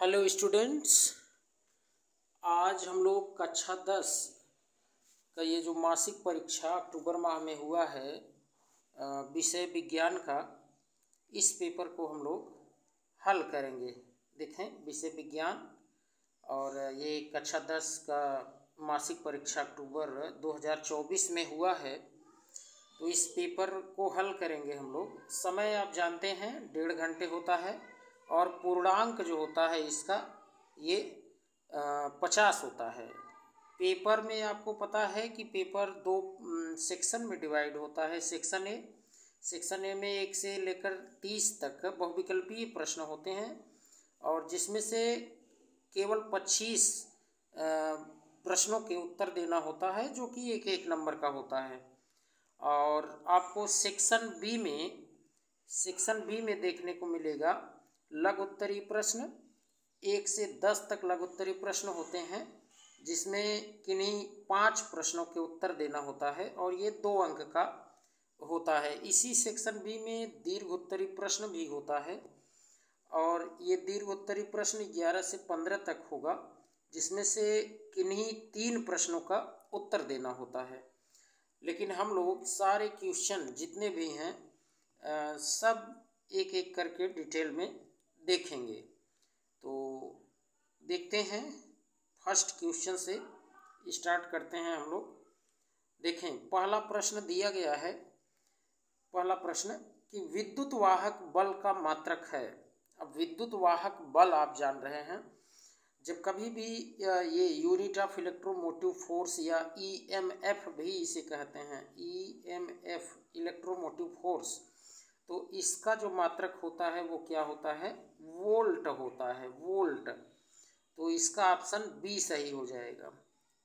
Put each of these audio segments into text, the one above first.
Hello students, आज हम लोग कक्षा 10 का ये जो मासिक परीक्षा अक्टूबर माह में हुआ है विषय विज्ञान का, इस पेपर को हम लोग हल करेंगे। देखें, विषय विज्ञान और ये कक्षा 10 का मासिक परीक्षा अक्टूबर 2024 में हुआ है। तो इस पेपर को हल करेंगे हम लोग। समय आप जानते हैं 1.5 घंटे होता है और पूर्णांक जो होता है इसका ये 50 होता है। पेपर में आपको पता है कि पेपर 2 सेक्शन में डिवाइड होता है। सेक्शन ए में 1 से लेकर 30 तक बहुविकल्पीय प्रश्न होते हैं और जिसमें से केवल 25 प्रश्नों के उत्तर देना होता है, जो कि एक एक नंबर का होता है। और आपको सेक्शन बी में देखने को मिलेगा लघु उत्तरीय प्रश्न। 1 से 10 तक लघु उत्तरीय प्रश्न होते हैं, जिसमें किन्हीं 5 प्रश्नों के उत्तर देना होता है और ये 2 अंक का होता है। इसी सेक्शन बी में दीर्घ उत्तरीय प्रश्न भी होता है और ये दीर्घ उत्तरीय प्रश्न 11 से 15 तक होगा, जिसमें से किन्हीं 3 प्रश्नों का उत्तर देना होता है। लेकिन हम लोग सारे क्वेश्चन जितने भी हैं सब एक एक करके डिटेल में देखेंगे। तो देखते हैं, फर्स्ट क्वेश्चन से स्टार्ट करते हैं हम लोग। देखें, पहला प्रश्न दिया गया है। पहला प्रश्न कि विद्युत वाहक बल का मात्रक है। अब विद्युत वाहक बल आप जान रहे हैं, जब कभी भी ये यूनिट ऑफ इलेक्ट्रोमोटिव फोर्स या ईएमएफ भी इसे कहते हैं, ईएमएफ इलेक्ट्रोमोटिव फोर्स, तो इसका जो मात्रक होता है वो क्या होता है? वोल्ट होता है, वोल्ट। तो इसका ऑप्शन बी सही हो जाएगा।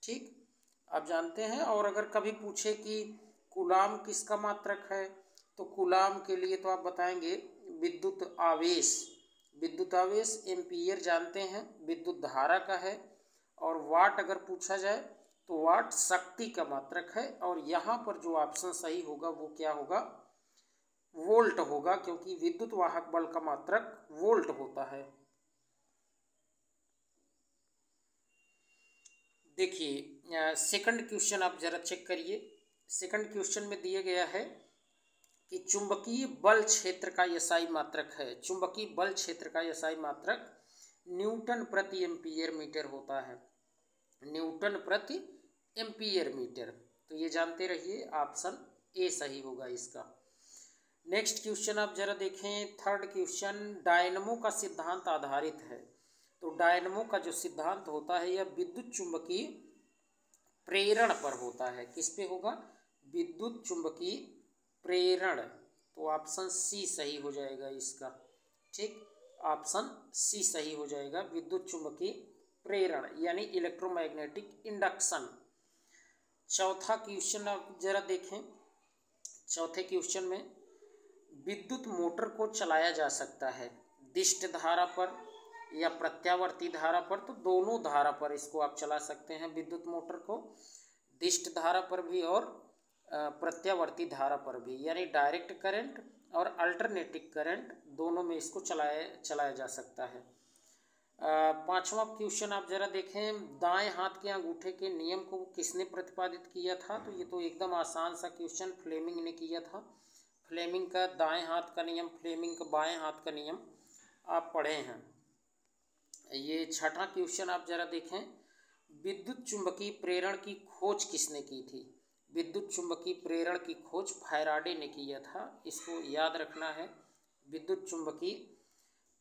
ठीक, आप जानते हैं। और अगर कभी पूछे कि कूलाम किसका मात्रक है, तो कूलाम के लिए तो आप बताएंगे विद्युत आवेश। विद्युत आवेश एम्पीयर जानते हैं, विद्युत धारा का है। और वाट अगर पूछा जाए तो वाट शक्ति का मात्रक है। और यहाँ पर जो ऑप्शन सही होगा वो क्या होगा? वोल्ट होगा, क्योंकि विद्युत वाहक बल का मात्रक वोल्ट होता है। देखिए, सेकंड क्वेश्चन आप जरा चेक करिए। सेकंड क्वेश्चन में दिया गया है कि चुंबकीय बल क्षेत्र का एसआई मात्रक है। चुंबकीय बल क्षेत्र का एसआई मात्रक न्यूटन प्रति एम्पीयर मीटर होता है। न्यूटन प्रति एम्पीयर मीटर, तो ये जानते रहिए, ऑप्शन ए सही होगा इसका। नेक्स्ट क्वेश्चन आप जरा देखें, थर्ड क्वेश्चन, डायनमो का सिद्धांत आधारित है। तो डायनमो का जो सिद्धांत होता है यह विद्युत चुंबकीय प्रेरण पर होता है। किस पे होगा? विद्युत चुंबकीय प्रेरण। तो ऑप्शन सी सही हो जाएगा इसका। ठीक, ऑप्शन सी सही हो जाएगा, विद्युत चुंबकीय प्रेरण यानी इलेक्ट्रोमैग्नेटिक इंडक्शन। चौथा क्वेश्चन आप जरा देखें। चौथे क्वेश्चन में विद्युत मोटर को चलाया जा सकता है दिष्ट धारा पर या प्रत्यावर्ती धारा पर। तो दोनों धारा पर इसको आप चला सकते हैं, विद्युत मोटर को, दिष्ट धारा पर भी और प्रत्यावर्ती धारा पर भी, यानी डायरेक्ट करंट और अल्टरनेटिंग करंट दोनों में इसको चलाया जा सकता है। पांचवा क्वेश्चन आप जरा देखें, दाएं हाथ के अंगूठे के नियम को किसने प्रतिपादित किया था? तो ये तो एकदम आसान सा क्वेश्चन फ्लेमिंग ने किया था। फ्लेमिंग का दाएं हाथ का नियम, फ्लेमिंग का बाएं हाथ का नियम आप पढ़े हैं। ये छठा क्वेश्चन आप जरा देखें, विद्युत चुंबकीय प्रेरण की खोज किसने की थी? विद्युत चुंबकीय प्रेरण की खोज फैराडे ने किया था, इसको याद रखना है। विद्युत चुंबकीय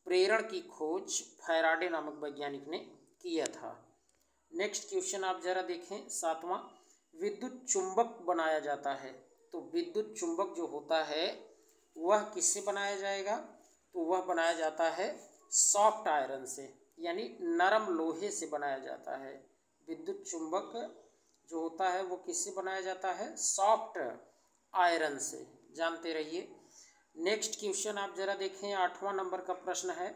प्रेरण की खोज फैराडे नामक वैज्ञानिक ने किया था। नेक्स्ट क्वेश्चन आप जरा देखें, सातवां, विद्युत चुंबक बनाया जाता है। तो विद्युत चुंबक जो होता है वह किससे बनाया जाएगा? तो वह बनाया जाता है सॉफ्ट आयरन से, यानी नरम लोहे से बनाया जाता है। विद्युत चुंबक जो होता है वो किससे बनाया जाता है? सॉफ्ट आयरन से, जानते रहिए। नेक्स्ट क्वेश्चन आप जरा देखें, 8वां नंबर का प्रश्न है,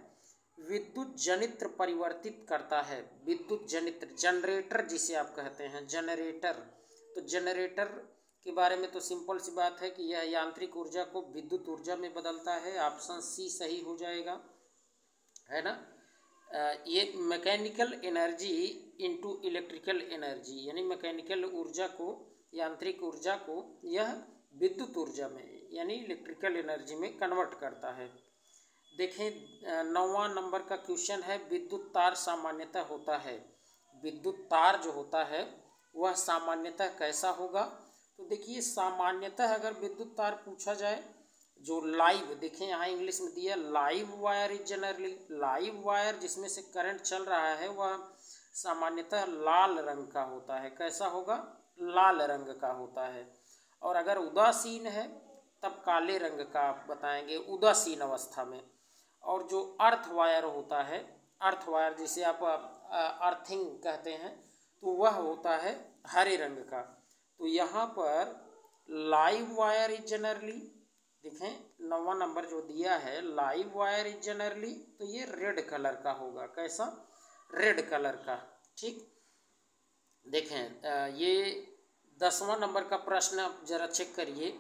विद्युत जनित्र परिवर्तित करता है। विद्युत जनित्र, जनरेटर जिसे आप कहते हैं, जनरेटर। तो जनरेटर के बारे में तो सिंपल सी बात है कि यह यांत्रिक ऊर्जा को विद्युत ऊर्जा में बदलता है। ऑप्शन सी सही हो जाएगा, है ना। ये mechanical energy into electrical energy, यानी मैकेनिकल ऊर्जा को, यांत्रिक ऊर्जा को यह विद्युत ऊर्जा में यानी इलेक्ट्रिकल एनर्जी में कन्वर्ट करता है। देखें 9वां नंबर का क्वेश्चन है, विद्युत तार सामान्यतः होता है। विद्युत तार जो होता है वह सामान्यतः कैसा होगा? तो देखिए सामान्यतः अगर विद्युत तार पूछा जाए, जो लाइव, देखें यहाँ इंग्लिश में दिया live wire is generally, live wire जिसमें से करंट चल रहा है वह सामान्यतः लाल रंग का होता है। कैसा होगा? लाल रंग का होता है। और अगर उदासीन है तब काले रंग का आप बताएंगे उदासीन अवस्था में। और जो अर्थ वायर होता है, अर्थ वायर जिसे आप अर्थिंग कहते हैं, तो वह होता है हरे रंग का। तो यहाँ पर लाइव वायर इज जनरली, देखें 9वां नंबर जो दिया है लाइव वायर इज जनरली, तो ये रेड कलर का होगा। कैसा? रेड कलर का। ठीक, देखें ये 10वां नंबर का प्रश्न आप जरा चेक करिए।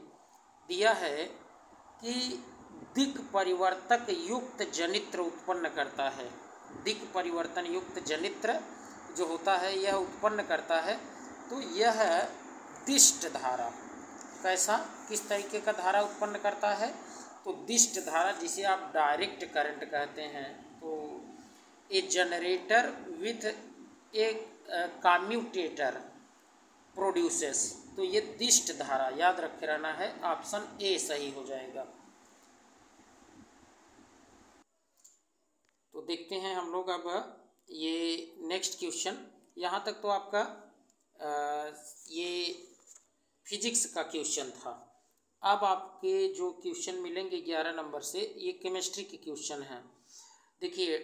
दिया है कि दिक् परिवर्तक युक्त जनित्र उत्पन्न करता है। दिक् परिवर्तन युक्त जनित्र जो होता है यह उत्पन्न करता है, तो यह दिष्ट धारा, कैसा, किस तरीके का धारा उत्पन्न करता है? तो दिष्ट धारा, जिसे आप डायरेक्ट करंट कहते हैं। तो a generator with a commutator produces, तो ये दिष्ट धारा याद रखे रहना है, ऑप्शन ए सही हो जाएगा। तो देखते हैं हम लोग अब ये नेक्स्ट क्वेश्चन। यहाँ तक तो आपका ये फिजिक्स का क्वेश्चन था। अब आपके जो क्वेश्चन मिलेंगे 11 नंबर से, ये केमिस्ट्री के क्वेश्चन हैं। देखिए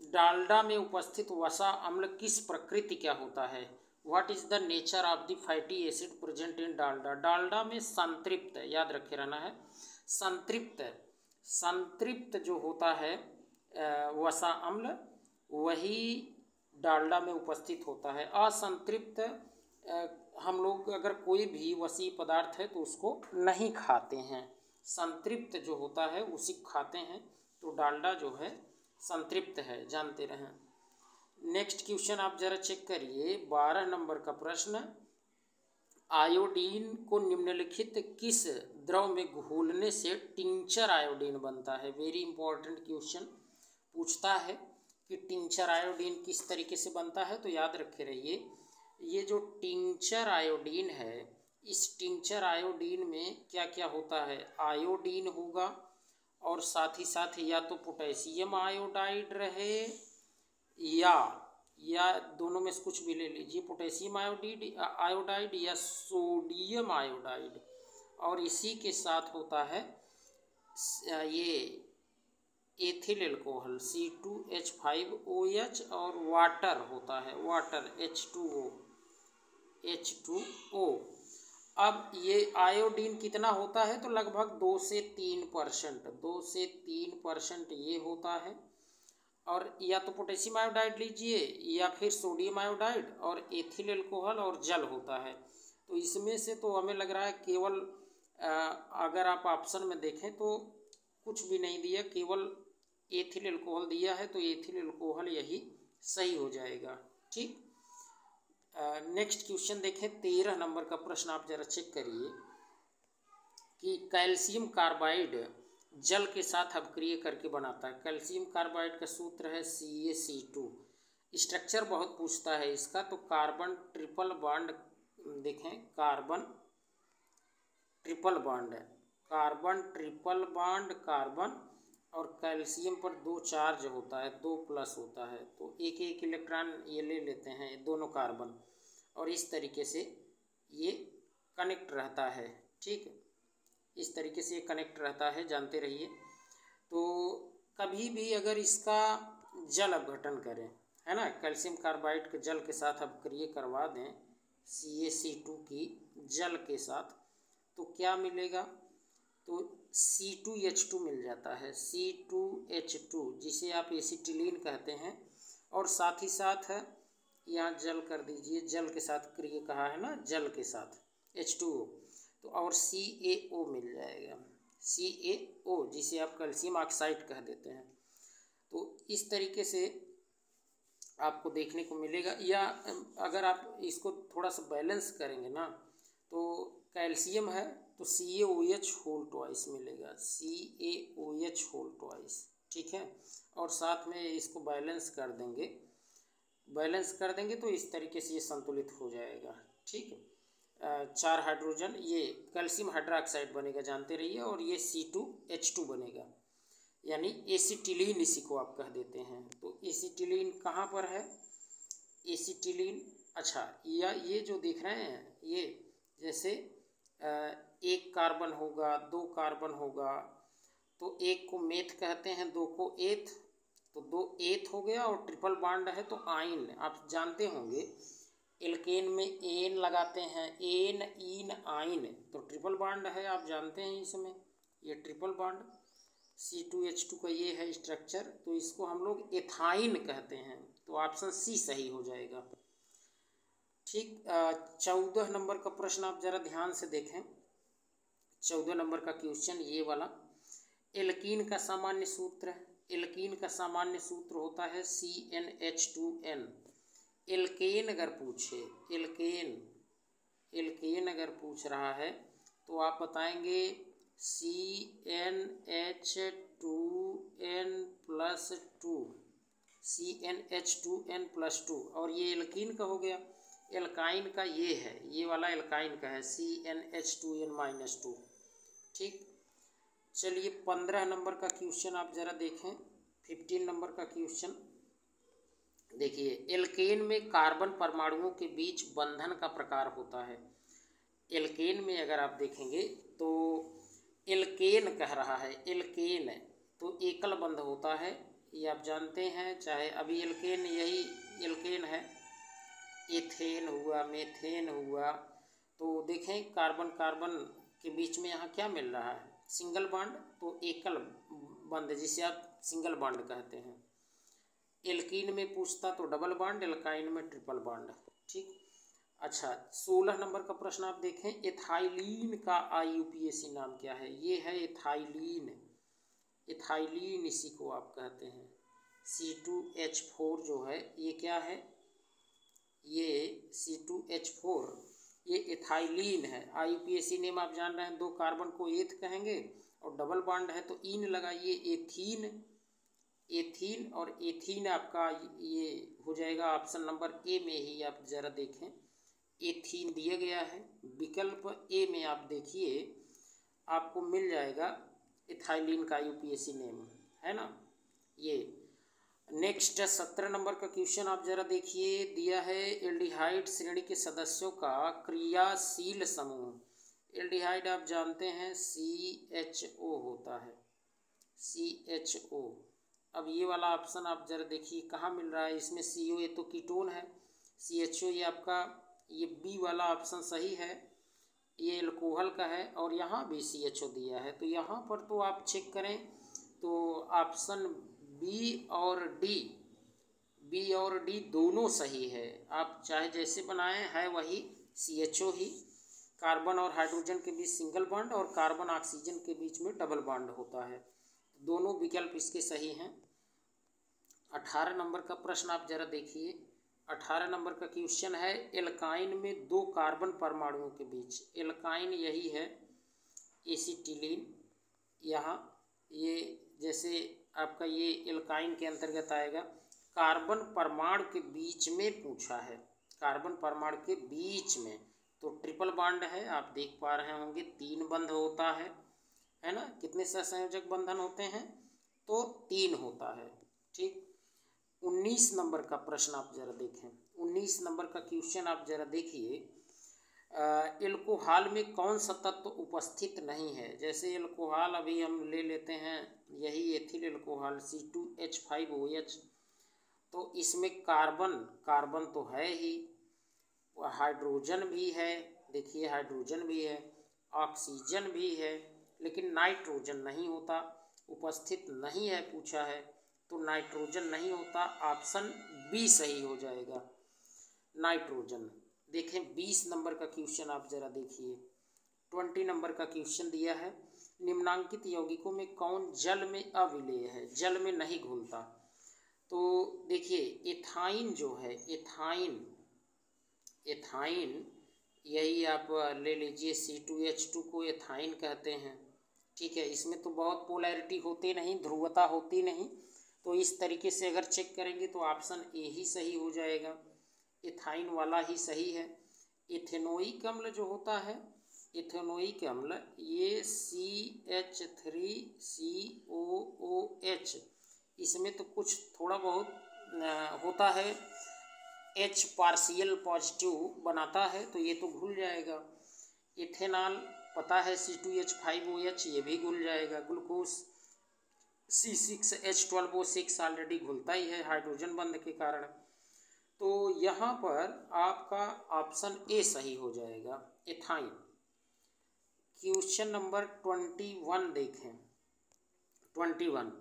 डालडा में उपस्थित वसा अम्ल किस प्रकृति का होता है? What is the nature of the fatty acid present in Dalda? Dalda में संतृप्त, याद रखे रहना है, संतृप्त जो होता है वसा अम्ल, वही डालडा में उपस्थित होता है। असंतृप्त हम लोग अगर कोई भी वसी पदार्थ है तो उसको नहीं खाते हैं, संतृप्त जो होता है उसी खाते हैं। तो डालडा जो है संतृप्त है, जानते रहें। नेक्स्ट क्वेश्चन आप जरा चेक करिए, 12 नंबर का प्रश्न। आयोडीन को निम्नलिखित किस द्रव में घोलने से टिंचर आयोडीन बनता है? वेरी इंपॉर्टेंट क्वेश्चन पूछता है कि टिंचर आयोडीन किस तरीके से बनता है। तो याद रखे रहिए, ये जो टिंचर आयोडीन है, इस टिंचर आयोडीन में क्या क्या होता है? आयोडीन होगा और साथ ही साथ या तो पोटेशियम आयोडाइड रहे या दोनों में से कुछ भी ले लीजिए, पोटेशियम आयोडाइड या सोडियम आयोडाइड। और इसी के साथ होता है ये एथिल एल्कोहल C2H5OH और वाटर होता है, वाटर H2O। अब ये आयोडीन कितना होता है? तो लगभग 2 से 3% ये होता है। और या तो पोटेशियम आयोडाइड लीजिए या फिर सोडियम आयोडाइड और एथिल एल्कोहल और जल होता है। तो इसमें से तो हमें लग रहा है केवल अगर आप ऑप्शन में देखें तो कुछ भी नहीं दिया, केवल एथिल एल्कोहल दिया है, तो एथिल एल्कोहल यही सही हो जाएगा। ठीक, नेक्स्ट क्वेश्चन देखें, 13 नंबर का प्रश्न आप जरा चेक करिए कि कैल्शियम कार्बाइड जल के साथ अपक्रिय करके बनाता है। कैल्शियम कार्बाइड का सूत्र है CaC2। स्ट्रक्चर बहुत पूछता है इसका, तो कार्बन ट्रिपल बॉन्ड, देखें कार्बन ट्रिपल बॉन्ड है, कार्बन ट्रिपल बॉन्ड कार्बन, और कैल्शियम पर 2 चार्ज होता है, 2 प्लस होता है, तो एक एक इलेक्ट्रॉन ये ले लेते हैं दोनों कार्बन, और इस तरीके से ये कनेक्ट रहता है। ठीक, इस तरीके से ये कनेक्ट रहता है, जानते रहिए। तो कभी भी अगर इसका जल अपघटन करें, है ना, कैल्शियम कार्बाइड के जल के साथ अपक्रिय करवा दें CaC2 की जल के साथ, तो क्या मिलेगा? तो C2H2 मिल जाता है, C2H2 जिसे आप एसिटिलीन कहते हैं। और साथ ही साथ यहाँ जल कर दीजिए, जल के साथ क्रिया कहा है ना, जल के साथ H2O, तो और CaO मिल जाएगा, CaO जिसे आप कैल्शियम ऑक्साइड कह देते हैं। तो इस तरीके से आपको देखने को मिलेगा। या अगर आप इसको थोड़ा सा बैलेंस करेंगे ना, तो कैल्शियम है तो CaOH होल ट्वाइस मिलेगा, CaOH होल ट्वाइस, ठीक है। और साथ में इसको बैलेंस कर देंगे तो इस तरीके से ये संतुलित हो जाएगा, ठीक है। 4 हाइड्रोजन, ये कैल्शियम हाइड्रोक्साइड बनेगा, जानते रहिए, और ये C2H2 बनेगा, यानी एसिटिलीन इसी को आप कह देते हैं। तो एसिटिलीन कहाँ पर है, एसिटिलीन, अच्छा, या ये जो देख रहे हैं, ये जैसे एक कार्बन होगा, 2 कार्बन होगा, तो एक को मेथ कहते हैं, 2 को एथ, तो 2 एथ हो गया, और ट्रिपल बॉन्ड है तो आइन, आप जानते होंगे एल्केन में एन लगाते हैं, एन इन आइन, तो ट्रिपल बॉन्ड है, आप जानते हैं इसमें, ये ट्रिपल बॉन्ड C2H2 का ये है स्ट्रक्चर, तो इसको हम लोग एथाइन कहते हैं, तो ऑप्शन सी सही हो जाएगा, ठीक। 14 नंबर का प्रश्न आप जरा ध्यान से देखें। 14 नंबर का क्वेश्चन ये वाला, एल्कीन का सामान्य सूत्र है, एल्कीन का सामान्य सूत्र होता है CnH2n। एल्केन अगर पूछे, एल्केन अगर पूछ रहा है तो आप बताएंगे CnH2n+2, CnH2n+2, और ये एल्कीन का हो गया। एल्काइन का ये है, ये वाला एल्काइन का है CnH2n-2, ठीक। चलिए 15 नंबर का क्वेश्चन आप ज़रा देखें। 15 नंबर का क्वेश्चन देखिए, एल्केन में कार्बन परमाणुओं के बीच बंधन का प्रकार होता है। एल्केन में अगर आप देखेंगे तो एल्केन कह रहा है, एल्केन तो एकल बंध होता है, ये आप जानते हैं, चाहे अभी एल्केन, यही एल्केन है, एथेन हुआ, मेथेन हुआ, तो देखें कार्बन कार्बन के बीच में यहाँ क्या मिल रहा है, सिंगल बॉन्ड, तो एकल बंध जिसे आप सिंगल बॉन्ड कहते हैं। एल्कीन में पूछता तो डबल बॉन्ड, एल्काइन में ट्रिपल बॉन्ड, ठीक। अच्छा 16 नंबर का प्रश्न आप देखें, एथाइलीन का IUPAC नाम क्या है, ये है एथाइलीन, एथाइलीन इसी को आप कहते हैं। C2H4 जो है ये क्या है, ये C2H4 ये एथाइलीन है। IUPAC नेम आप जान रहे हैं, 2 कार्बन को एथ कहेंगे, और डबल बॉन्ड है तो इन लगाइए, एथीन, एथीन, और एथीन आपका ये हो जाएगा ऑप्शन नंबर ए में ही, आप ज़रा देखें एथीन दिया गया है, विकल्प ए में आप देखिए आपको मिल जाएगा एथाइलीन का IUPAC नेम, है ना। ये नेक्स्ट 17 नंबर का क्वेश्चन आप ज़रा देखिए, दिया है एल्डिहाइड श्रेणी के सदस्यों का क्रियाशील समूह। एल्डिहाइड आप जानते हैं CHO होता है, CHO। अब ये वाला ऑप्शन आप जरा देखिए कहाँ मिल रहा है, इसमें CO ये तो कीटोन है, CHO ये आपका ये बी वाला ऑप्शन सही है, ये अल्कोहल का है, और यहाँ भी CHO दिया है, तो यहाँ पर तो आप चेक करें तो ऑप्शन बी और डी दोनों सही है, आप चाहे जैसे बनाएं है वही CHO ही। कार्बन और हाइड्रोजन के बीच सिंगल बॉन्ड, और कार्बन ऑक्सीजन के बीच में डबल बॉन्ड होता है, दोनों विकल्प इसके सही हैं। 18 नंबर का प्रश्न आप जरा देखिए। 18 नंबर का क्वेश्चन है, एल्काइन में 2 कार्बन परमाणुओं के बीच, एल्काइन यही है एसिटिलीन, यहाँ ये जैसे आपका ये एल्काइन के अंतर्गत आएगा, कार्बन परमाणु के बीच में पूछा है, कार्बन परमाणु के बीच में, तो ट्रिपल बॉन्ड है, आप देख पा रहे होंगे 3 बंध होता है ना, कितने सहसंयोजक बंधन होते हैं, तो 3 होता है, ठीक। 19 नंबर का प्रश्न आप जरा देखें। 19 नंबर का क्वेश्चन आप जरा देखिए, एल्कोहल में कौन सा तत्व उपस्थित नहीं है। जैसे एल्कोहल अभी हम ले लेते हैं, यही एथिल एल्कोहल C2H5OH, तो इसमें कार्बन तो है ही, हाइड्रोजन भी है, देखिए हाइड्रोजन भी है, ऑक्सीजन भी है, लेकिन नाइट्रोजन नहीं होता, उपस्थित नहीं है पूछा है, तो नाइट्रोजन नहीं होता, ऑप्शन बी सही हो जाएगा, नाइट्रोजन। देखें 20 नंबर का क्वेश्चन आप ज़रा देखिए। 20 नंबर का क्वेश्चन दिया है, निम्नांकित यौगिकों में कौन जल में अविलेय है, जल में नहीं घुलता? तो देखिए एथाइन जो है, एथाइन यही आप ले लीजिए, C2H2 को एथाइन कहते हैं। ठीक है, इसमें तो बहुत पोलैरिटी होती नहीं, ध्रुवता होती नहीं, तो इस तरीके से अगर चेक करेंगे तो ऑप्शन ए ही सही हो जाएगा, एथाइन वाला ही सही है। इथेनोइक अम्ल जो होता है, इथेनोइक अम्ल ये CH3COOH, इसमें तो कुछ थोड़ा बहुत होता है, H पार्शियल पॉजिटिव बनाता है, तो ये तो घुल जाएगा। इथेनॉल पता है C2H5OH, ये भी घुल जाएगा। ग्लूकोज C6H12O6 ऑलरेडी घुलता ही है हाइड्रोजन बंध के कारण। तो यहाँ पर आपका ऑप्शन ए सही हो जाएगा, एथाइन। क्वेश्चन नंबर 21 देखें। 21,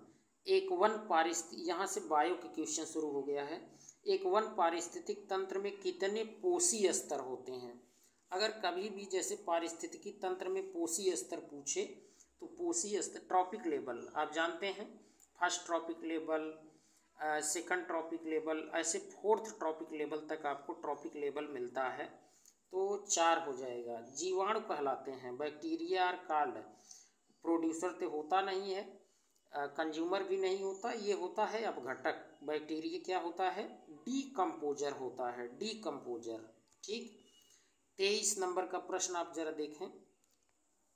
एक वन पारिस्थितिक, यहाँ से बायो के क्वेश्चन शुरू हो गया है। एक वन पारिस्थितिक तंत्र में कितने पोषी स्तर होते हैं? अगर कभी भी जैसे पारिस्थितिकी तंत्र में पोषी स्तर पूछे तो पोषी स्तर, ट्रॉपिक लेवल आप जानते हैं, first trophic level, second trophic level, ऐसे फोर्थ ट्रॉपिक लेवल तक आपको ट्रॉपिक लेवल मिलता है, तो 4 हो जाएगा। जीवाणु कहलाते हैं, बैक्टीरिया और कार्ड, प्रोड्यूसर तो होता नहीं है, कंज्यूमर भी नहीं होता, ये होता है अपघटक। बैक्टीरिया क्या होता है? डीकम्पोजर होता है, डीकम्पोजर। ठीक, 23 नंबर का प्रश्न आप जरा देखें,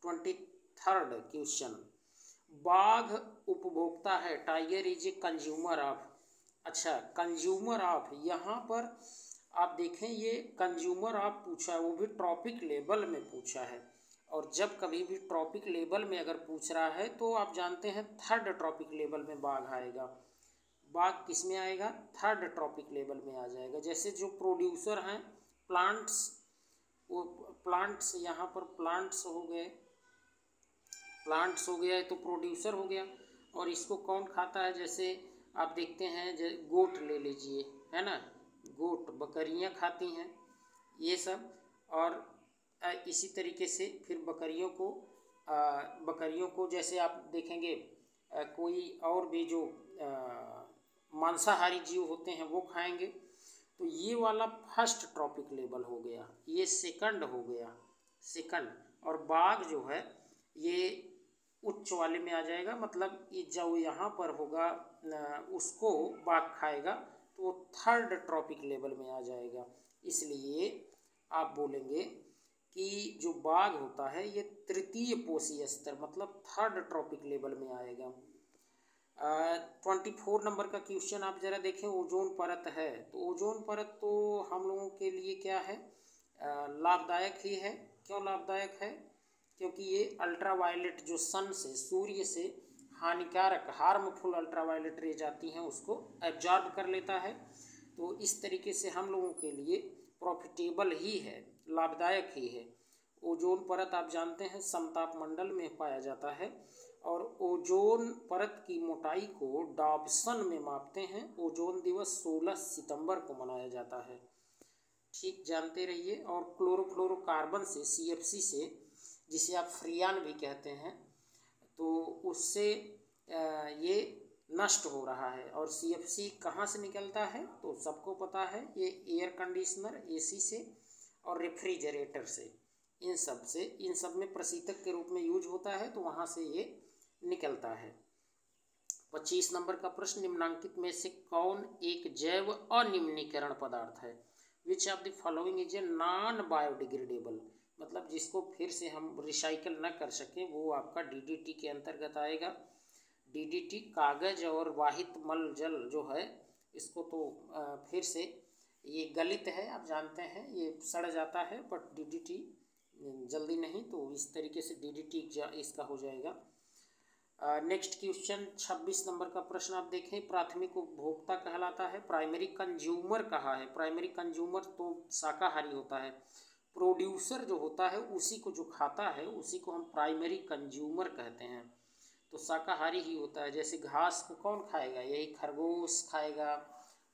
23rd क्वेश्चन। बाघ उपभोक्ता है, tiger is a consumer of. अच्छा, कंज्यूमर ऑफ, यहाँ पर आप देखें ये कंज्यूमर ऑफ पूछा है, वो भी ट्रॉपिक लेवल में पूछा है। और जब कभी भी ट्रॉपिक लेवल में अगर पूछ रहा है तो आप जानते हैं 3rd ट्रॉपिक लेवल में बाघ आएगा। बाघ किस में आएगा? 3rd ट्रॉपिक लेवल में आ जाएगा। जैसे जो प्रोड्यूसर हैं प्लांट्स, वो प्लांट्स, यहाँ पर प्लांट्स हो गए, प्लांट्स हो गया है तो प्रोड्यूसर हो गया। और इसको कौन खाता है? जैसे आप देखते हैं, गोट ले लीजिए, है ना, गोट, बकरियां खाती हैं ये सब। और इसी तरीके से फिर बकरियों को जैसे आप देखेंगे कोई और भी जो मांसाहारी जीव होते हैं वो खाएंगे। तो ये वाला फर्स्ट ट्रॉपिक लेवल हो गया, ये सेकंड हो गया, सेकंड। और बाघ जो है ये उच्च वाले में आ जाएगा, मतलब ये जो यहाँ पर होगा उसको बाघ खाएगा तो वो 3rd ट्रॉपिक लेवल में आ जाएगा। इसलिए आप बोलेंगे कि जो बाघ होता है ये 3य पोषी स्तर, मतलब 3rd ट्रॉपिक लेवल में आएगा। 24 नंबर का क्वेश्चन आप ज़रा देखें, ओजोन परत है, तो ओजोन परत तो हम लोगों के लिए क्या है? लाभदायक ही है। क्यों लाभदायक है? क्योंकि ये अल्ट्रावायलेट जो सन से, सूर्य से हानिकारक हार्मफुल अल्ट्रावायलेट रेज आती हैं उसको एब्जॉर्ब कर लेता है। तो इस तरीके से हम लोगों के लिए प्रॉफिटेबल ही है, लाभदायक ही है। ओजोन परत आप जानते हैं समताप मंडल में पाया जाता है, और ओजोन परत की मोटाई को डॉब्सन में मापते हैं। ओजोन दिवस 16 सितंबर को मनाया जाता है, ठीक, जानते रहिए। और क्लोरोफ्लोरोकार्बन से, CFC से, जिसे आप फ्रियान भी कहते हैं, तो उससे ये नष्ट हो रहा है। और CFC कहाँ से निकलता है? तो सबको पता है, ये एयर कंडीशनर, AC से और रेफ्रिजरेटर से, इन सब में प्रशीतक के रूप में यूज होता है, तो वहाँ से ये निकलता है। 25 नंबर का प्रश्न, निम्नांकित में से कौन एक जैव अनिम्नीकरण पदार्थ है? Which of the following is a non biodegradable, मतलब जिसको फिर से हम रिसाइकल न कर सकें, वो आपका DDT के अंतर्गत आएगा। DDT कागज और वाहित मल जल जो है, इसको तो फिर से ये गलित है, आप जानते हैं, ये सड़ जाता है, बट DDT जल्दी नहीं, तो इस तरीके से DDT इसका हो जाएगा। नेक्स्ट क्वेश्चन 26 नंबर का प्रश्न आप देखें, प्राथमिक उपभोक्ता कहलाता है, प्राइमरी कंज्यूमर कहा है। प्राइमरी कंज्यूमर तो शाकाहारी होता है, प्रोड्यूसर जो होता है उसी को जो खाता है उसी को हम प्राइमरी कंज्यूमर कहते हैं, तो शाकाहारी ही होता है। जैसे घास को कौन खाएगा? यही खरगोश खाएगा,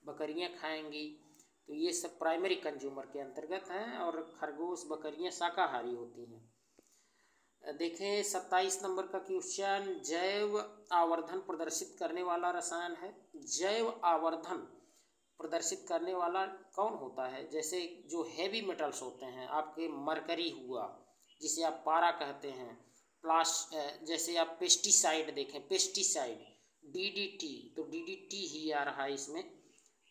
बकरियां खाएंगी, तो ये सब प्राइमरी कंज्यूमर के अंतर्गत हैं, और खरगोश बकरियां शाकाहारी होती हैं। देखें 27 नंबर का क्वेश्चन, जैव आवर्धन प्रदर्शित करने वाला रसायन है। जैव आवर्धन प्रदर्शित करने वाला कौन होता है? जैसे जो हैवी मेटल्स होते हैं, आपके मरकरी हुआ जिसे आप पारा कहते हैं, जैसे आप पेस्टिसाइड देखें, पेस्टिसाइड डीडीटी, तो डीडीटी ही आ रहा है इसमें,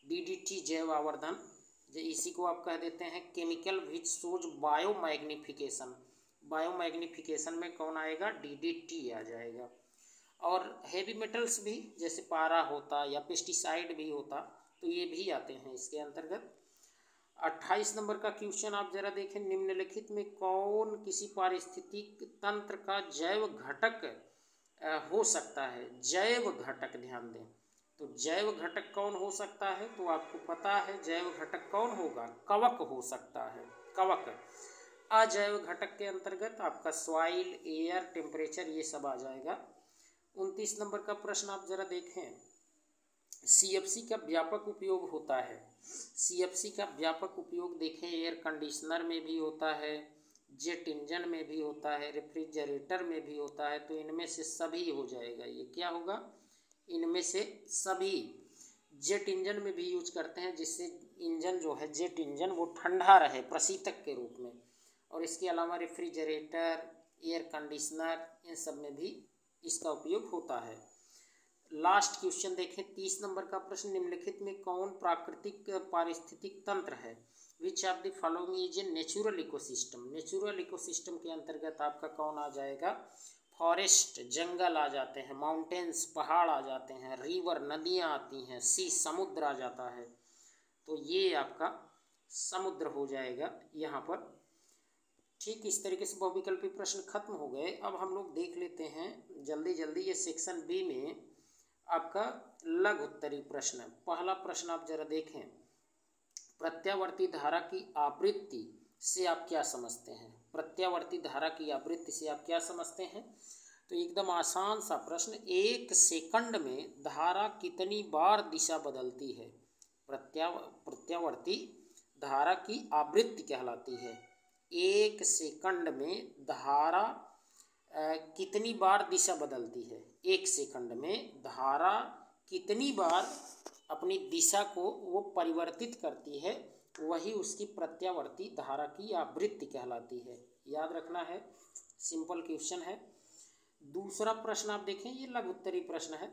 डीडीटी जैव आवर्धन। इसी को आप कह देते हैं chemical which shows biomagnification. Biomagnification में कौन आएगा? डीडीटी आ जाएगा। और हैवी मेटल्स भी जैसे पारा होता या पेस्टिसाइड भी होता, तो ये भी आते हैं इसके अंतर्गत। 28 नंबर का क्वेश्चन आप जरा देखें, निम्नलिखित में कौन किसी पारिस्थितिक तंत्र का जैव घटक हो सकता है? जैव घटक, ध्यान दें, तो जैव घटक कौन हो सकता है? तो आपको पता है जैव घटक कौन होगा? कवक हो सकता है, कवक। अजैव घटक के अंतर्गत आपका सॉइल, एयर, टेम्परेचर, ये सब आ जाएगा। 29 नंबर का प्रश्न आप जरा देखें, सीएफसी का व्यापक उपयोग होता है। सीएफसी का व्यापक उपयोग देखें, एयर कंडीशनर में भी होता है, जेट इंजन में भी होता है, रेफ्रिजरेटर में भी होता है। तो इनमें से सभी हो जाएगा, ये क्या होगा? इनमें से सभी। जेट इंजन में भी यूज करते हैं, जिससे इंजन जो है जेट इंजन वो ठंडा रहे प्रशीतक के रूप में। और इसके अलावा रेफ्रिजरेटर, एयर कंडीशनर, इन सब में भी इसका उपयोग होता है। लास्ट क्वेश्चन देखें, 30 नंबर का प्रश्न, निम्नलिखित में कौन प्राकृतिक पारिस्थितिक तंत्र है? Which of the following is a natural ecosystem? Natural ecosystem के अंतर्गत आपका कौन आ जाएगा? फॉरेस्ट, जंगल आ जाते हैं, माउंटेन्स, पहाड़ आ जाते हैं, रिवर, नदियाँ आती हैं, सी, समुद्र आ जाता है। तो ये आपका समुद्र हो जाएगा यहाँ पर। ठीक इस तरीके से बहुविकल्पी प्रश्न खत्म हो गए। अब हम लोग देख लेते हैं जल्दी जल्दी, ये सेक्शन बी में आपका लघु उत्तरीय प्रश्न। पहला प्रश्न आप जरा देखें, प्रत्यावर्ती धारा की आवृत्ति से आप क्या समझते हैं? प्रत्यावर्ती धारा की आवृत्ति से आप क्या समझते हैं? तो एकदम आसान सा प्रश्न, 1 सेकंड में धारा कितनी बार दिशा बदलती है? प्रत्यावर्ती धारा की आवृत्ति कहलाती है। 1 सेकंड में धारा कितनी बार दिशा बदलती है? 1 सेकंड में धारा कितनी बार अपनी दिशा को वो परिवर्तित करती है, वही उसकी प्रत्यावर्ती धारा की आवृत्ति कहलाती है। याद रखना है, सिंपल क्वेश्चन है। दूसरा प्रश्न आप देखें, ये लघु उत्तरीय प्रश्न है।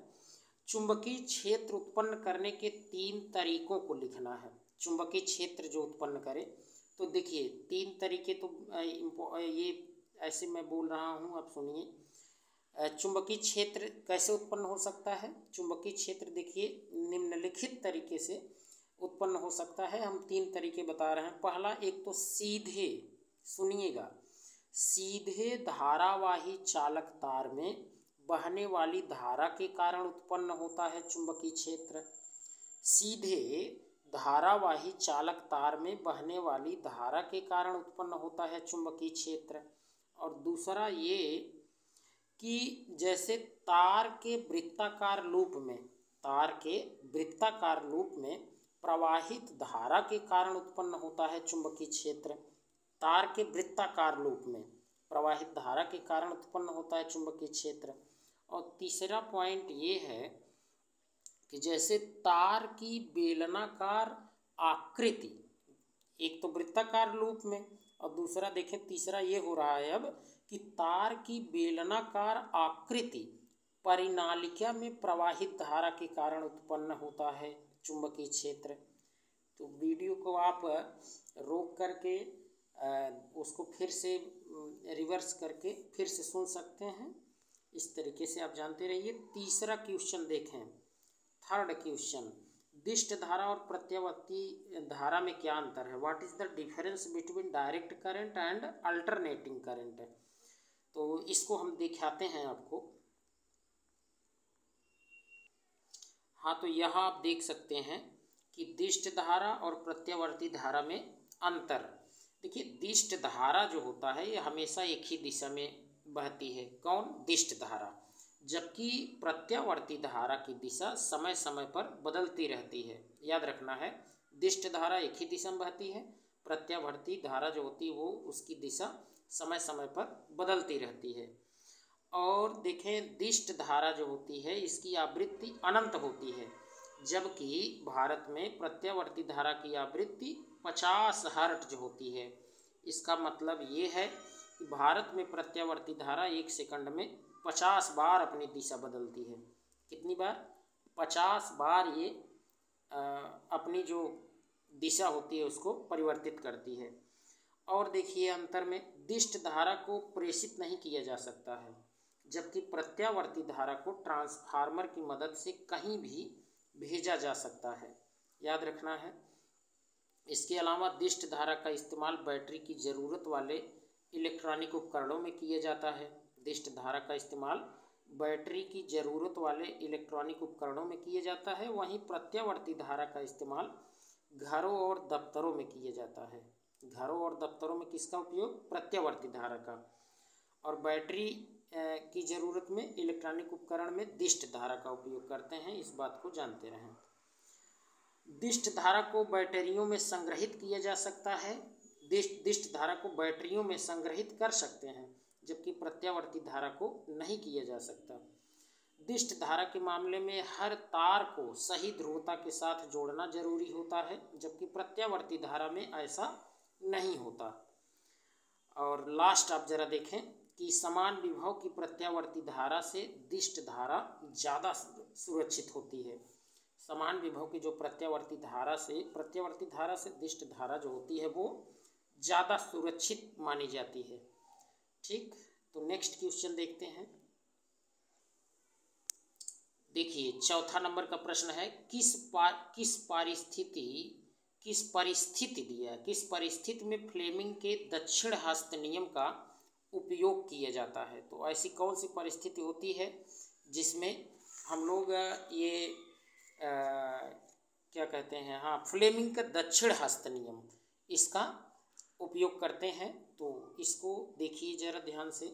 चुंबकीय क्षेत्र उत्पन्न करने के 3 तरीकों को लिखना है। चुंबकीय क्षेत्र जो उत्पन्न करे, तो देखिए 3 तरीके, तो ये ऐसे मैं बोल रहा हूँ, आप सुनिए। चुंबकीय क्षेत्र कैसे उत्पन्न हो सकता है? चुंबकीय क्षेत्र देखिए निम्नलिखित तरीके से उत्पन्न हो सकता है। हम 3 तरीके बता रहे हैं। पहला, एक तो सीधे, सुनिएगा, सीधे धारावाही चालक तार में बहने वाली धारा के कारण उत्पन्न होता है चुंबकीय क्षेत्र। सीधे धारावाही चालक तार में बहने वाली धारा के कारण उत्पन्न होता है चुंबकीय क्षेत्र। और दूसरा ये कि जैसे तार के वृत्ताकार लूप में, तार के वृत्ताकार लूप में प्रवाहित धारा के कारण उत्पन्न होता है चुंबकीय क्षेत्र। तार के वृत्ताकार लूप में प्रवाहित धारा के कारण उत्पन्न होता है चुंबकीय क्षेत्र। और तीसरा पॉइंट ये है कि जैसे तार की बेलनाकार आकृति, एक तो वृत्ताकार लूप में, और दूसरा देखें तीसरा ये हो रहा है अब कि तार की बेलनाकार आकृति परिनालिका में प्रवाहित धारा के कारण उत्पन्न होता है चुंबकीय क्षेत्र। तो वीडियो को आप रोक करके उसको फिर से रिवर्स करके फिर से सुन सकते हैं। इस तरीके से आप जानते रहिए। तीसरा क्वेश्चन देखें, थर्ड क्वेश्चन, दिष्ट धारा और प्रत्यावर्ती धारा में क्या अंतर है? What is the difference between direct current and alternating current? तो इसको हम दिखाते हैं आपको। हाँ, तो यहाँ आप देख सकते हैं कि दिष्ट धारा और प्रत्यावर्ती धारा में अंतर। देखिए, दिष्ट धारा जो होता है ये हमेशा एक ही दिशा में बहती है। कौन? दिष्ट धारा। जबकि प्रत्यावर्ती धारा की दिशा समय समय पर बदलती रहती है। याद रखना है, दिष्ट धारा एक ही दिशा में बहती है, प्रत्यावर्ती धारा जो होती है वो उसकी दिशा समय समय पर बदलती रहती है। और देखें दिष्ट धारा जो होती है इसकी आवृत्ति अनंत होती है, जबकि भारत में प्रत्यावर्ती धारा की आवृत्ति 50 हर्ट्ज जो होती है। इसका मतलब ये है कि भारत में प्रत्यावर्ती धारा 1 सेकंड में 50 बार अपनी दिशा बदलती है। कितनी बार? 50 बार ये अपनी जो दिशा होती है उसको परिवर्तित करती है। और देखिए अंतर में, दिष्ट धारा को प्रेषित नहीं किया जा सकता है, जबकि प्रत्यावर्ती धारा को ट्रांसफार्मर की मदद से कहीं भी भेजा जा सकता है, याद रखना है। इसके अलावा दिष्ट धारा का इस्तेमाल बैटरी की ज़रूरत वाले इलेक्ट्रॉनिक उपकरणों में किया जाता है। दिष्ट धारा का इस्तेमाल बैटरी की ज़रूरत वाले इलेक्ट्रॉनिक उपकरणों में किया जाता है। वहीं प्रत्यावर्ती धारा का इस्तेमाल घरों और दफ्तरों में किया जाता है। घरों और दफ्तरों में किसका उपयोग? प्रत्यावर्ती धारा का। और बैटरी की ज़रूरत में इलेक्ट्रॉनिक उपकरण में दिष्ट धारा का उपयोग करते हैं, इस बात को जानते रहें। दिष्ट धारा को बैटरियों में संग्रहित किया जा सकता है। दिष्ट धारा को बैटरियों में संग्रहित कर सकते हैं, जबकि प्रत्यावर्ती धारा को नहीं किया जा सकता। दिष्ट धारा के मामले में हर तार को सही ध्रुवता के साथ जोड़ना जरूरी होता है, जबकि प्रत्यावर्ती धारा में ऐसा नहीं होता। और लास्ट आप जरा देखें कि समान विभव की प्रत्यावर्ती धारा से दिष्ट धारा ज़्यादा सुरक्षित होती है। समान विभव की जो प्रत्यावर्ती धारा से दिष्ट धारा जो होती है वो ज़्यादा सुरक्षित मानी जाती है। ठीक, तो नेक्स्ट क्वेश्चन देखते हैं। देखिए चौथा नंबर का प्रश्न है, किस परिस्थिति में फ्लेमिंग के दक्षिण हस्त नियम का उपयोग किया जाता है। तो ऐसी कौन सी परिस्थिति होती है जिसमें हम लोग ये क्या कहते हैं, हाँ, फ्लेमिंग का दक्षिण हस्त नियम इसका उपयोग करते हैं। तो इसको देखिए जरा ध्यान से,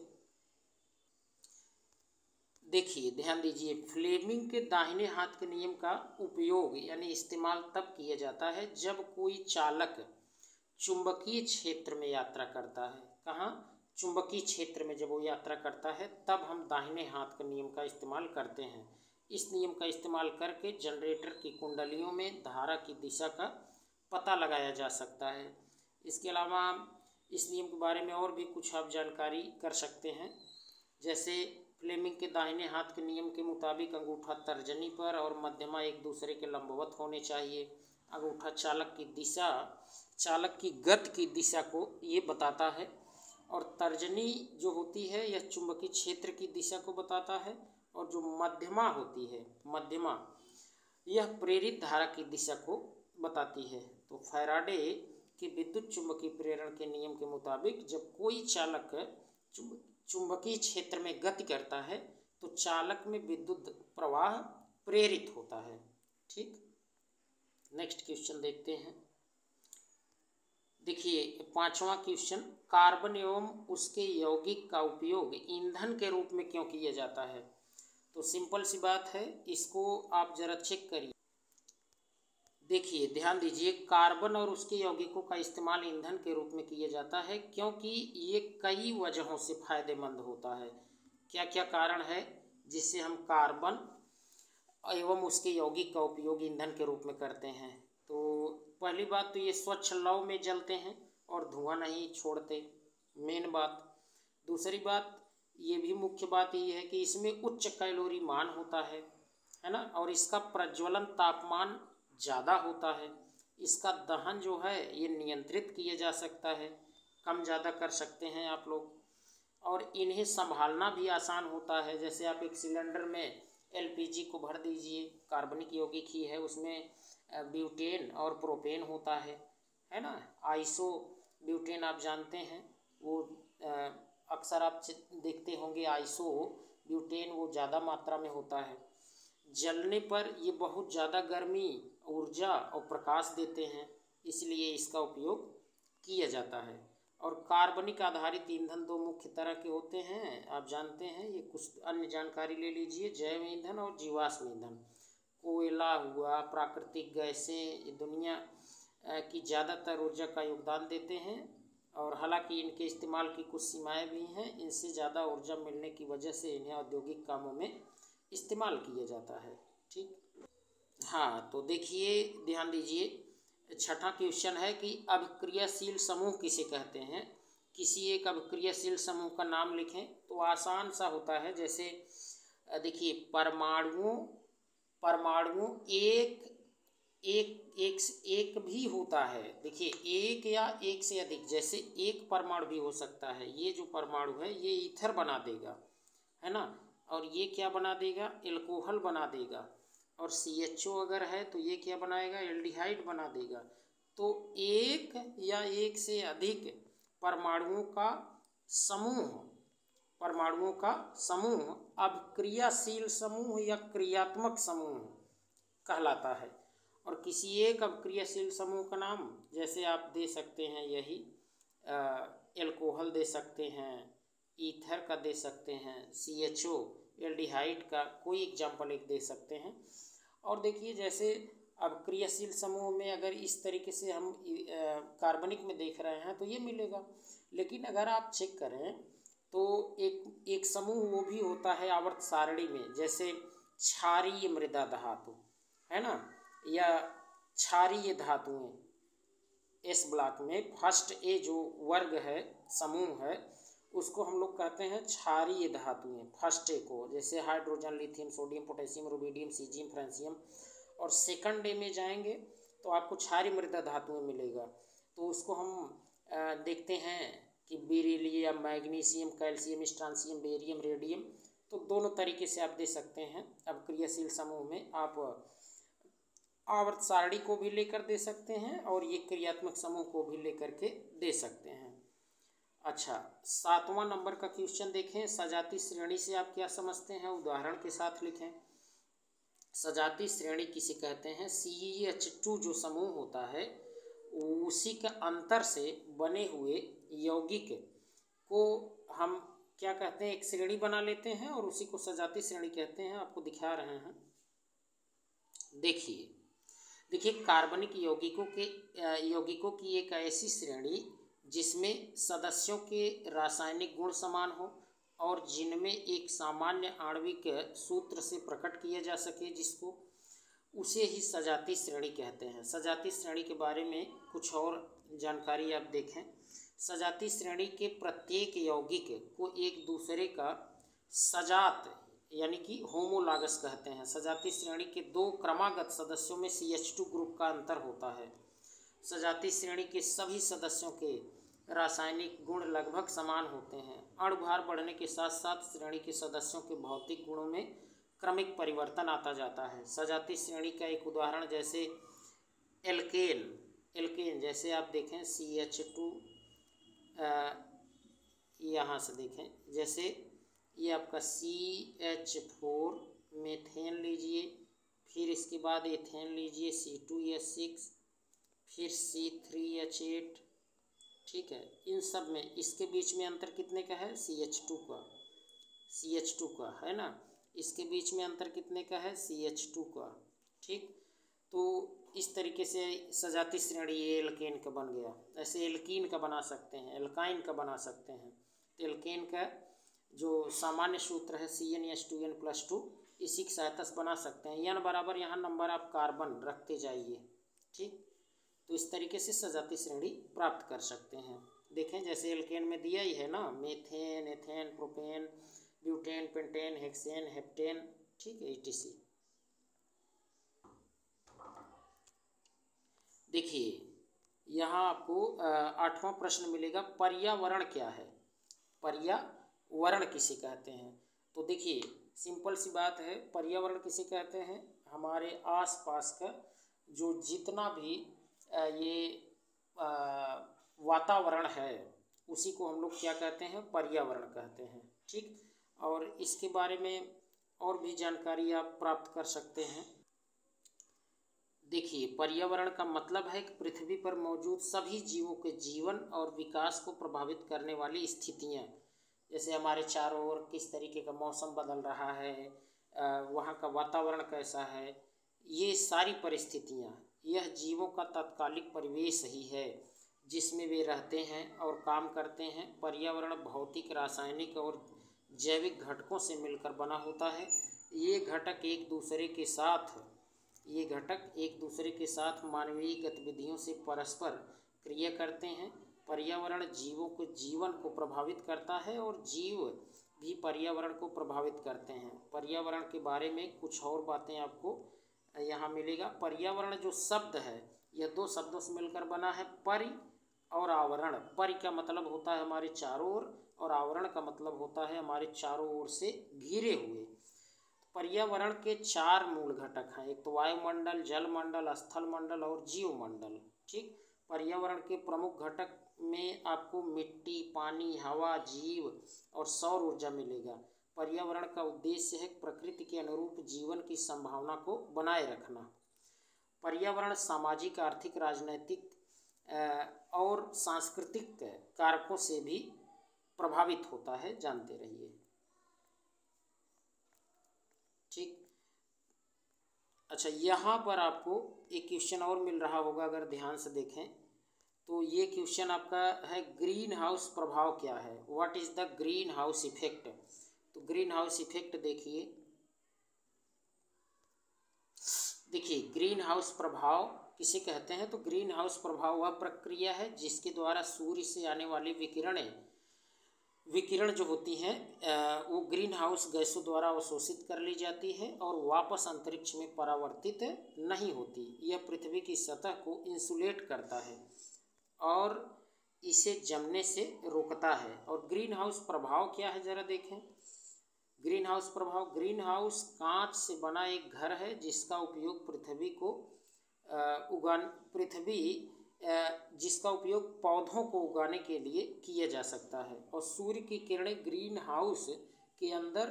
देखिए ध्यान दीजिए। फ्लेमिंग के दाहिने हाथ के नियम का उपयोग यानी इस्तेमाल तब किया जाता है जब कोई चालक चुंबकीय क्षेत्र में यात्रा करता है। कहाँ? चुंबकीय क्षेत्र में जब वो यात्रा करता है तब हम दाहिने हाथ के नियम का इस्तेमाल करते हैं। इस नियम का इस्तेमाल करके जनरेटर की कुंडलियों में धारा की दिशा का पता लगाया जा सकता है। इसके अलावा इस नियम के बारे में और भी कुछ आप जानकारी कर सकते हैं, जैसे फ्लेमिंग के दाहिने हाथ के नियम के मुताबिक अंगूठा तर्जनी पर और मध्यमा एक दूसरे के लंबवत होने चाहिए। अंगूठा चालक की गति की दिशा को ये बताता है, और तर्जनी जो होती है यह चुंबकीय क्षेत्र की दिशा को बताता है, और जो मध्यमा होती है, यह प्रेरित धारा की दिशा को बताती है। तो फैराडे के विद्युत चुंबकीय प्रेरण के नियम के मुताबिक जब कोई चालक चुंबकीय क्षेत्र में गति करता है तो चालक में विद्युत प्रवाह प्रेरित होता है। ठीक, नेक्स्ट क्वेश्चन देखते हैं। देखिए पांचवा क्वेश्चन, कार्बन एवं उसके यौगिक का उपयोग ईंधन के रूप में क्यों किया जाता है। तो सिंपल सी बात है, इसको आप जरा चेक करिए। देखिए ध्यान दीजिए, कार्बन और उसके यौगिकों का इस्तेमाल ईंधन के रूप में किया जाता है क्योंकि ये कई वजहों से फायदेमंद होता है। क्या क्या कारण है जिससे हम कार्बन एवं उसके यौगिक का उपयोग ईंधन के रूप में करते हैं। तो पहली बात तो ये स्वच्छ लौ में जलते हैं और धुआं नहीं छोड़ते, मेन बात। दूसरी बात, ये भी मुख्य बात ये है कि इसमें उच्च कैलोरी मान होता है ना, और इसका प्रज्वलन तापमान ज़्यादा होता है। इसका दहन जो है ये नियंत्रित किया जा सकता है, कम ज़्यादा कर सकते हैं आप लोग, और इन्हें संभालना भी आसान होता है। जैसे आप एक सिलेंडर में एलपीजी को भर दीजिए, कार्बनिक यौगिक ही है, उसमें ब्यूटेन और प्रोपेन होता है ना। आइसो ब्यूटेन आप जानते हैं, वो अक्सर आप देखते होंगे, आइसो ब्यूटेन वो ज़्यादा मात्रा में होता है। जलने पर ये बहुत ज़्यादा गर्मी, ऊर्जा और प्रकाश देते हैं, इसलिए इसका उपयोग किया जाता है। और कार्बनिक आधारित ईंधन दो मुख्य तरह के होते हैं, आप जानते हैं। ये कुछ अन्य जानकारी ले लीजिए, जैव ईंधन और जीवाश्म ईंधन। कोयला हुआ, प्राकृतिक गैसें, ये दुनिया की ज़्यादातर ऊर्जा का योगदान देते हैं, और हालांकि इनके इस्तेमाल की कुछ सीमाएं भी हैं। इनसे ज़्यादा ऊर्जा मिलने की वजह से इन्हें औद्योगिक कामों में इस्तेमाल किया जाता है। ठीक, हाँ, तो देखिए, ध्यान दीजिए, छठा क्वेश्चन है कि अभिक्रियाशील समूह किसे कहते हैं। किसी एक अभिक्रियाशील समूह का नाम लिखें। तो आसान सा होता है, जैसे देखिए, परमाणु एक एक एक एक भी होता है। देखिए, एक या एक से अधिक, जैसे एक परमाणु भी हो सकता है। ये जो परमाणु है ये ईथर बना देगा, है ना, और ये क्या बना देगा, एल्कोहल बना देगा। और CHO अगर है तो ये क्या बनाएगा, एल्डिहाइड बना देगा। तो एक या एक से अधिक परमाणुओं का समूह अभिक्रियाशील समूह या क्रियात्मक समूह कहलाता है। और किसी एक अभिक्रियाशील समूह का नाम जैसे आप दे सकते हैं, यही एल्कोहल दे सकते हैं, ईथर का दे सकते हैं, CHO एल्डिहाइड का कोई एग्जाम्पल एक दे सकते हैं। और देखिए, जैसे अब क्रियाशील समूह में अगर इस तरीके से हम कार्बनिक में देख रहे हैं तो ये मिलेगा। लेकिन अगर आप चेक करें तो एक समूह वो भी होता है आवर्त सारणी में, जैसे क्षारीय मृदा धातु, है ना, या क्षारीय धातुएं। S ब्लॉक में फर्स्ट ए जो वर्ग है, समूह है, उसको हम लोग कहते हैं क्षारीय धातुएं, फर्स्ट ए को, जैसे hydrogen, lithium, sodium, potassium, rubidium, caesium, francium. और सेकंड ए में जाएंगे तो आपको क्षारीय मृदा धातुएं मिलेगा। तो उसको हम देखते हैं कि beryllium, magnesium, calcium, strontium, barium, radium. तो दोनों तरीके से आप दे सकते हैं। अब क्रियाशील समूह में आप आवर्त सारणी को भी लेकर दे सकते हैं और ये क्रियात्मक समूह को भी लेकर के दे सकते हैं। अच्छा, 7वां नंबर का क्वेश्चन देखें। सजाती श्रेणी से आप क्या समझते हैं, उदाहरण के साथ लिखें। सजाती श्रेणी किसे कहते हैं। CH2 जो समूह होता है उसी के अंतर से बने हुए यौगिक को हम क्या कहते हैं, एक श्रेणी बना लेते हैं और उसी को सजाती श्रेणी कहते हैं। आपको दिखा रहे हैं, देखिए, कार्बनिक यौगिकों की एक ऐसी श्रेणी जिसमें सदस्यों के रासायनिक गुण समान हो और जिनमें एक सामान्य आणविक सूत्र से प्रकट किया जा सके, जिसको उसे ही सजाती श्रेणी कहते हैं। सजाती श्रेणी के बारे में कुछ और जानकारी आप देखें। सजाती श्रेणी के प्रत्येक यौगिक को एक दूसरे का सजात यानी कि होमोलॉगस कहते हैं। सजाती श्रेणी के दो क्रमागत सदस्यों में CH2 ग्रुप का अंतर होता है। सजाती श्रेणी के सभी सदस्यों के रासायनिक गुण लगभग समान होते हैं। अणुभार बढ़ने के साथ साथ श्रेणी के सदस्यों के भौतिक गुणों में क्रमिक परिवर्तन आता जाता है। सजाती श्रेणी का एक उदाहरण जैसे एल्केन जैसे आप देखें CH2, यहाँ से देखें, जैसे ये आपका CH4, मेथेन लीजिए, फिर इसके बाद एथेन लीजिए C2H6, फिर C3H8। ठीक है, इन सब में इसके बीच में अंतर कितने का है, CH2 का है ना। इसके बीच में अंतर कितने का है, CH2 का। ठीक, तो इस तरीके से सजाती श्रेणी ये एल्केन का बन गया। ऐसे एल्कीन का बना सकते हैं, एल्काइन का बना सकते हैं। तो एल्केन का जो सामान्य सूत्र है CnH2n+2, इसी की सहायता से बना सकते हैं। n बराबर यहाँ नंबर आप कार्बन रखते जाइए। ठीक, तो इस तरीके से सजाती श्रेणी प्राप्त कर सकते हैं। देखें, जैसे एल्केन में दिया ही है ना, methane, ethane, propane, butane, pentane, hexane, heptane. ठीक है, etc। देखिए, यहाँ आपको 8वां प्रश्न मिलेगा, पर्यावरण क्या है। पर्यावरण किसे कहते हैं। तो देखिए, सिंपल सी बात है, पर्यावरण किसे कहते हैं, हमारे आसपास का जो जितना भी ये वातावरण है उसी को हम लोग क्या कहते हैं, पर्यावरण कहते हैं। ठीक, और इसके बारे में और भी जानकारी आप प्राप्त कर सकते हैं। देखिए, पर्यावरण का मतलब है कि पृथ्वी पर मौजूद सभी जीवों के जीवन और विकास को प्रभावित करने वाली स्थितियाँ, जैसे हमारे चारों ओर किस तरीके का मौसम बदल रहा है, वहाँ का वातावरण कैसा है, ये सारी परिस्थितियाँ, यह जीवों का तात्कालिक परिवेश ही है जिसमें वे रहते हैं और काम करते हैं। पर्यावरण भौतिक, रासायनिक और जैविक घटकों से मिलकर बना होता है। ये घटक एक दूसरे के साथ मानवीय गतिविधियों से परस्पर क्रिया करते हैं। पर्यावरण जीवों के जीवन को प्रभावित करता है और जीव भी पर्यावरण को प्रभावित करते हैं। पर्यावरण के बारे में कुछ और बातें आपको यहाँ मिलेगा। पर्यावरण जो शब्द है यह दो शब्दों से मिलकर बना है, परि और आवरण। परि का मतलब होता है हमारे चारों ओर और आवरण का मतलब होता है हमारे चारों ओर से घिरे हुए। पर्यावरण के चार मूल घटक हैं, एक तो वायुमंडल, जलमंडल, स्थल मंडल और जीवमंडल। ठीक, पर्यावरण के प्रमुख घटक में आपको मिट्टी, पानी, हवा, जीव और सौर ऊर्जा मिलेगा। पर्यावरण का उद्देश्य है प्रकृति के अनुरूप जीवन की संभावना को बनाए रखना। पर्यावरण सामाजिक, आर्थिक, राजनैतिक और सांस्कृतिक कारकों से भी प्रभावित होता है, जानते रहिए। ठीक, अच्छा, यहाँ पर आपको एक क्वेश्चन और मिल रहा होगा, अगर ध्यान से देखें तो ये क्वेश्चन आपका है ग्रीन हाउस प्रभाव क्या है, what is the green house effect. तो ग्रीन हाउस इफेक्ट देखिए ग्रीन हाउस प्रभाव किसे कहते हैं। तो ग्रीन हाउस प्रभाव वह प्रक्रिया है जिसके द्वारा सूर्य से आने वाली विकिरण जो होती हैं वो ग्रीन हाउस गैसों द्वारा अवशोषित कर ली जाती है और वापस अंतरिक्ष में परावर्तित नहीं होती। यह पृथ्वी की सतह को इंसुलेट करता है और इसे जमने से रोकता है। और ग्रीन हाउस प्रभाव क्या है, जरा देखें। ग्रीन हाउस प्रभाव, ग्रीन हाउस कांच से बना एक घर है जिसका उपयोग जिसका उपयोग पौधों को उगाने के लिए किया जा सकता है। और सूर्य की किरणें ग्रीन हाउस के अंदर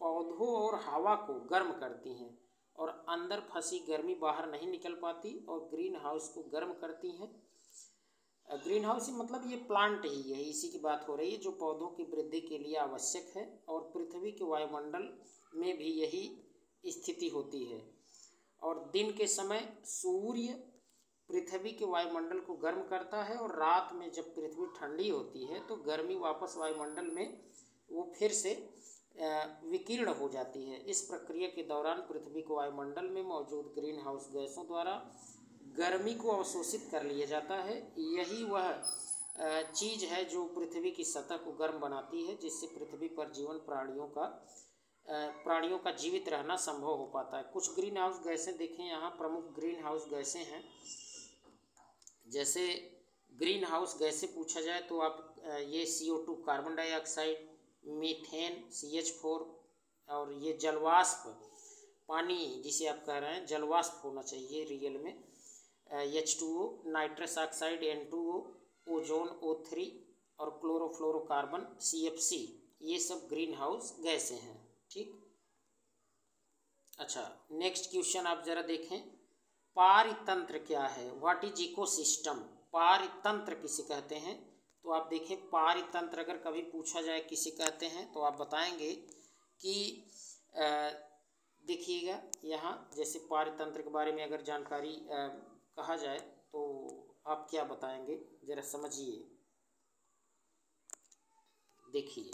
पौधों और हवा को गर्म करती हैं और अंदर फंसी गर्मी बाहर नहीं निकल पाती और ग्रीन हाउस को गर्म करती हैं। ग्रीन हाउस मतलब ये प्लांट ही है, इसी की बात हो रही है, जो पौधों की वृद्धि के लिए आवश्यक है। और पृथ्वी के वायुमंडल में भी यही स्थिति होती है। और दिन के समय सूर्य पृथ्वी के वायुमंडल को गर्म करता है और रात में जब पृथ्वी ठंडी होती है तो गर्मी वापस वायुमंडल में वो फिर से विकीर्ण हो जाती है। इस प्रक्रिया के दौरान पृथ्वी को वायुमंडल में मौजूद ग्रीन हाउस गैसों द्वारा गर्मी को अवशोषित कर लिया जाता है। यही वह चीज़ है जो पृथ्वी की सतह को गर्म बनाती है, जिससे पृथ्वी पर प्राणियों का जीवित रहना संभव हो पाता है। कुछ ग्रीन हाउस गैसें देखें, यहाँ प्रमुख ग्रीन हाउस गैसें हैं। जैसे ग्रीन हाउस गैसें पूछा जाए तो आप ये CO2 carbon dioxide, methane CH4 और ये जलवाष्प पानी जिसे आप कह रहे हैं जलवाष्प होना चाहिए रियल में, H2O, nitrous oxide N2O, ozone O3 और क्लोरोफ्लोरोकार्बन CFC, ये सब ग्रीन हाउस गैसें हैं। ठीक, अच्छा, नेक्स्ट क्वेश्चन आप जरा देखें, पारितंत्र क्या है, व्हाट इज इकोसिस्टम। पारितंत्र किसे कहते हैं, तो आप देखें पारितंत्र अगर कभी पूछा जाए किसे कहते हैं तो आप बताएंगे कि देखिएगा यहाँ जैसे पारितंत्र के बारे में अगर जानकारी कहा जाए तो आप क्या बताएंगे, जरा समझिए। देखिए